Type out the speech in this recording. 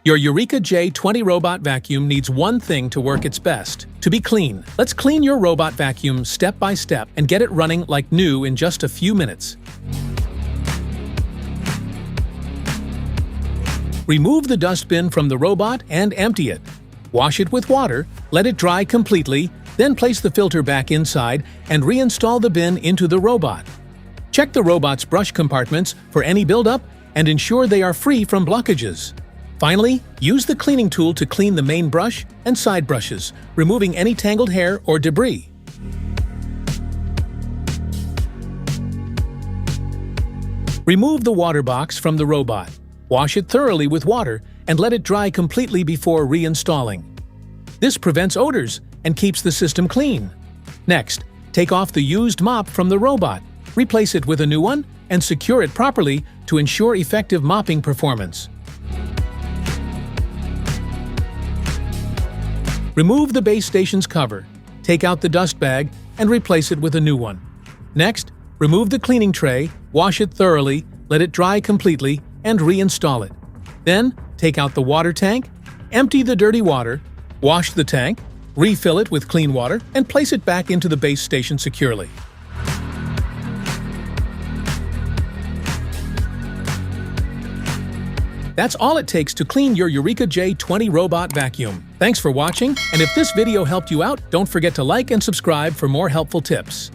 Your Eureka J20 robot vacuum needs one thing to work its best: to be clean. Let's clean your robot vacuum step by step and get it running like new in just a few minutes. Remove the dustbin from the robot and empty it. Wash it with water, let it dry completely, then place the filter back inside and reinstall the bin into the robot. Check the robot's brush compartments for any buildup and ensure they are free from blockages. Finally, use the cleaning tool to clean the main brush and side brushes, removing any tangled hair or debris. Remove the water box from the robot. Wash it thoroughly with water and let it dry completely before reinstalling. This prevents odors and keeps the system clean. Next, take off the used mop from the robot, replace it with a new one, and secure it properly to ensure effective mopping performance. Remove the base station's cover, take out the dust bag, and replace it with a new one. Next, remove the cleaning tray, wash it thoroughly, let it dry completely, and reinstall it. Then, take out the water tank, empty the dirty water, wash the tank, refill it with clean water, and place it back into the base station securely. That's all it takes to clean your Eureka J20 robot vacuum. Thanks for watching, and if this video helped you out, don't forget to like and subscribe for more helpful tips.